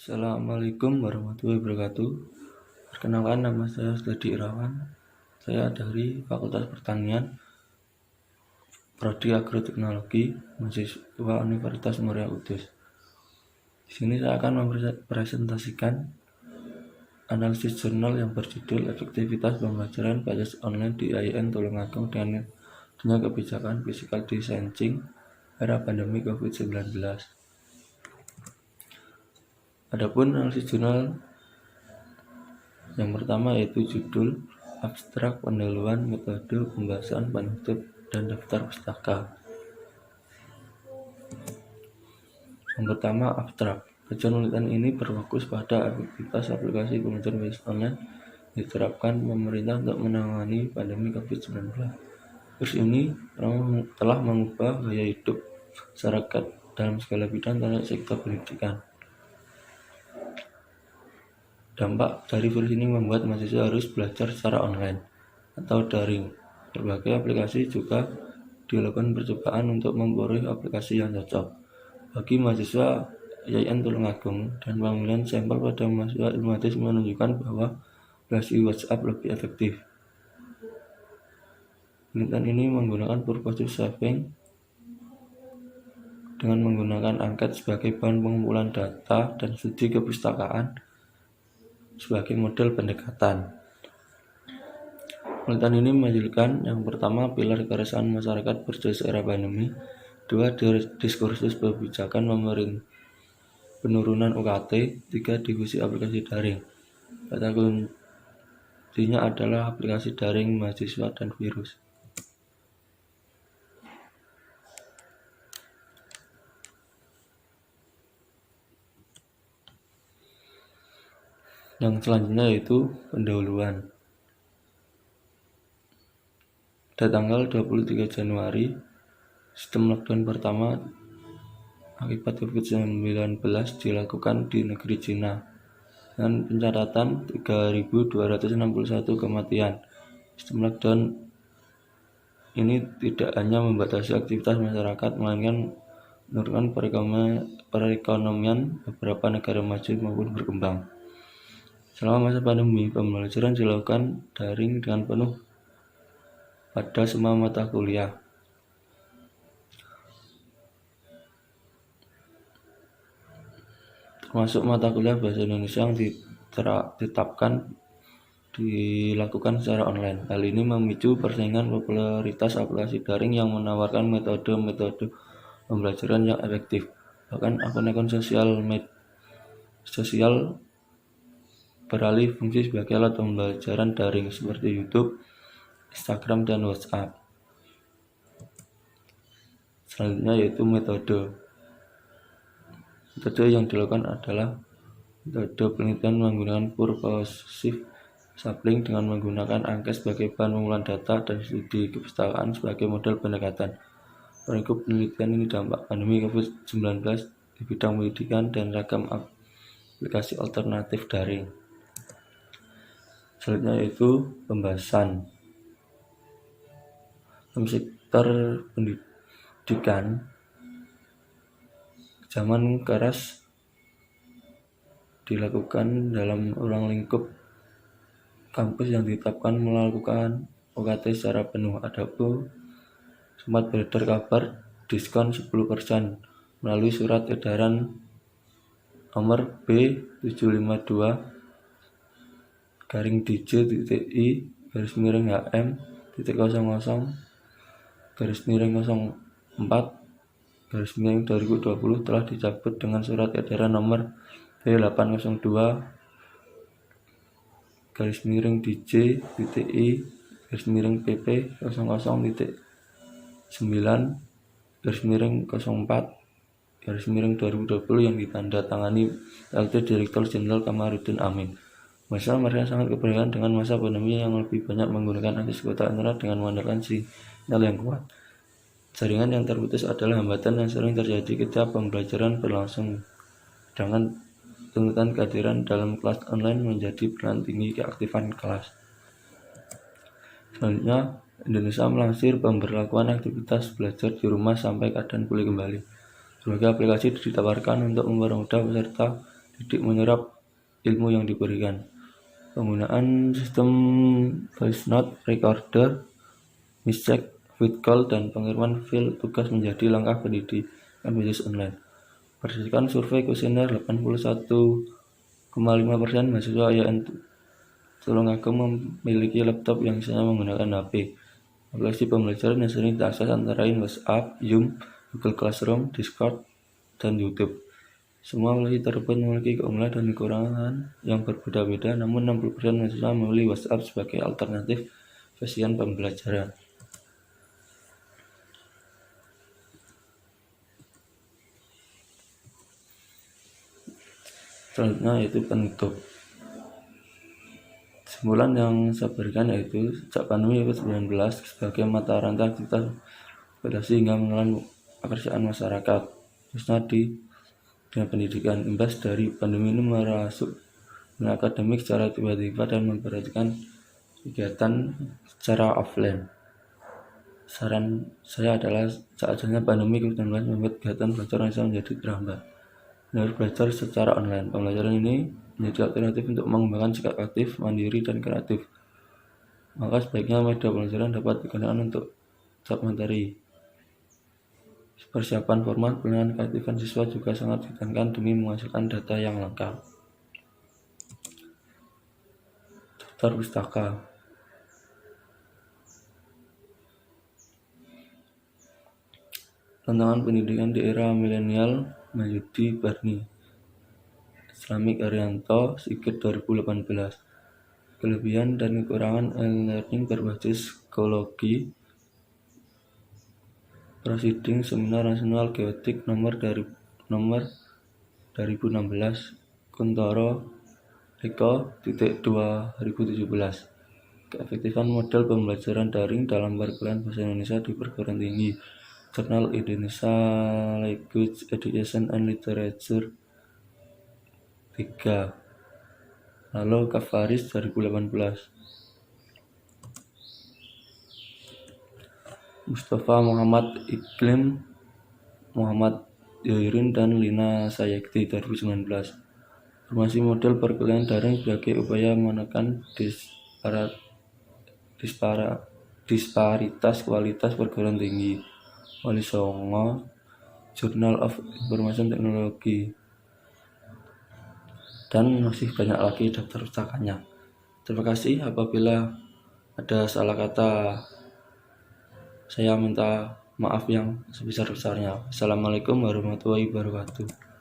Assalamualaikum warahmatullahi wabarakatuh. Perkenalkan, nama saya Sladi Irawan. Saya dari Fakultas Pertanian, Prodi Agroteknologi, mahasiswa Universitas Muria Kudus. Di sini saya akan mempresentasikan analisis jurnal yang berjudul Efektivitas Pembelajaran Berbasis Online di IAIN Tulungagung dengan Kebijakan Physical Distancing Era Pandemi COVID-19. Adapun analisis jurnal yang pertama yaitu judul Abstrak Pendahuluan Metode Pembahasan Penutup dan Daftar Pustaka. Yang pertama, abstrak. Kajian penelitian ini berfokus pada efektivitas aplikasi pembelajaran berbasis online diterapkan pemerintah untuk menangani pandemi COVID-19. Virus ini telah mengubah gaya hidup masyarakat dalam segala bidang termasuk sektor pendidikan. Dampak dari virus ini membuat mahasiswa harus belajar secara online atau daring. Berbagai aplikasi juga dilakukan percobaan untuk memperoleh aplikasi yang cocok bagi mahasiswa IAIN Tulungagung, dan pengambilan sampel pada mahasiswa ilmu hadis menunjukkan bahwa aplikasi WhatsApp lebih efektif. Penelitian ini menggunakan purposive saving dengan menggunakan angket sebagai bahan pengumpulan data dan studi kepustakaan sebagai model pendekatan. Penelitian ini menghasilkan yang pertama, pilar keresahan masyarakat berbasis era pandemi, dua, diskursus kebijakan penurunan UKT, tiga, difusi aplikasi daring. Kata kuncinya adalah aplikasi daring, mahasiswa, dan virus. Yang selanjutnya yaitu pendahuluan. Pada tanggal 23 Januari, sistem lockdown pertama akibat COVID-19 dilakukan di negeri Cina dengan pencatatan 3.261 kematian. Sistem lockdown ini tidak hanya membatasi aktivitas masyarakat, melainkan menurunkan perekonomian beberapa negara maju maupun berkembang. Selama masa pandemi, pembelajaran dilakukan daring dengan penuh pada semua mata kuliah. Termasuk mata kuliah bahasa Indonesia yang dilakukan secara online. Hal ini memicu persaingan popularitas aplikasi daring yang menawarkan metode-metode pembelajaran yang efektif. Bahkan akun-akun sosial beralih fungsi sebagai alat pembelajaran daring seperti YouTube, Instagram, dan WhatsApp. Selanjutnya yaitu metode yang dilakukan adalah metode penelitian menggunakan purposive sampling dengan menggunakan angket sebagai bahan pengumpulan data dan studi kepustakaan sebagai model pendekatan. Peringkup penelitian ini dampak pandemi COVID-19 di bidang pendidikan dan ragam aplikasi alternatif daring. Selanjutnya yaitu pembahasan. Dalam sektor pendidikan, zaman keras dilakukan dalam ruang lingkup kampus yang ditetapkan melakukan UKT secara penuh. Adapun sempat beredar kabar diskon 10% melalui surat edaran nomor B-DJ-I-HM-004/2020 telah dicabut dengan surat edaran nomor B-DJ-I-DJ-9/04/2020 yang ditandatangani PLT Direktur Jenderal Kamarudin Amin. Mahasiswa merasa sangat keberatan dengan masa pandemi yang lebih banyak menggunakan akses kuota internet dengan mengandalkan sinyal yang kuat. Jaringan yang terputus adalah hambatan yang sering terjadi ketika pembelajaran berlangsung, sedangkan tuntutan kehadiran dalam kelas online menjadi peran tinggi keaktifan kelas. Selanjutnya, Indonesia melansir pemberlakuan aktivitas belajar di rumah sampai keadaan pulih kembali. Berbagai aplikasi ditawarkan untuk mempermudah peserta didik menyerap ilmu yang diberikan. Penggunaan sistem voice note recorder, mischeck, with call, dan pengiriman file tugas menjadi langkah pendidikan berbasis online. Berdasarkan survei kuesioner, 81,5% mahasiswa yang Tulungagung memiliki laptop yang bisa menggunakan HP. Aplikasi pembelajaran yang sering diakses antara lain WhatsApp, Zoom, Google Classroom, Discord, dan YouTube. Semua aplikasi tersebut memiliki keunggulan dan kekurangan yang berbeda-beda, namun 60% mahasiswa memilih WhatsApp sebagai alternatif pasien pembelajaran. Selanjutnya yaitu penutup. Kesimpulan yang saya berikan yaitu sejak pandemi COVID-19 sebagai mata rantai aktivitas sehingga mengelola pekerjaan masyarakat, khususnya di dunia pendidikan. Imbas dari pandemi ini merasuk dunia akademik secara tiba-tiba dan memperhatikan kegiatan secara offline. Saran saya adalah saat adanya pandemi COVID-19 membuat kegiatan belajar menjadi terhambat. Harus belajar secara online. Pembelajaran ini menjadi alternatif untuk mengembangkan sikap aktif, mandiri, dan kreatif. Maka sebaiknya media pembelajaran dapat digunakan untuk setiap materi. Persiapan format penilaian keaktifan siswa juga sangat ditekankan demi menghasilkan data yang lengkap. Daftar pustaka. Tantangan pendidikan di era milenial, Mahyudi Barni, Islamik Arianto, Sigit 2018. Kelebihan dan kekurangan e-learning berbasis psikologi. Proceeding Seminar Nasional Geoetik nomor 2016 Kuntoro Eko .2 2017. Keefektifan model pembelajaran daring dalam perkuliahan bahasa Indonesia di perguruan tinggi. Jurnal Indonesia Language Education and Literature 3. Lalu Kafaris 2018. Mustafa Muhammad Iklim, Muhammad Yoirin, dan Lina Sayekti 2019. Formasi model perkuliahan daring sebagai upaya menekan disparitas kualitas perguruan tinggi. Wali Songo, Journal of Information Technology, dan masih banyak lagi daftar pustakannya. Terima kasih. Apabila ada salah kata, saya minta maaf yang sebesar-besarnya. Assalamualaikum warahmatullahi wabarakatuh.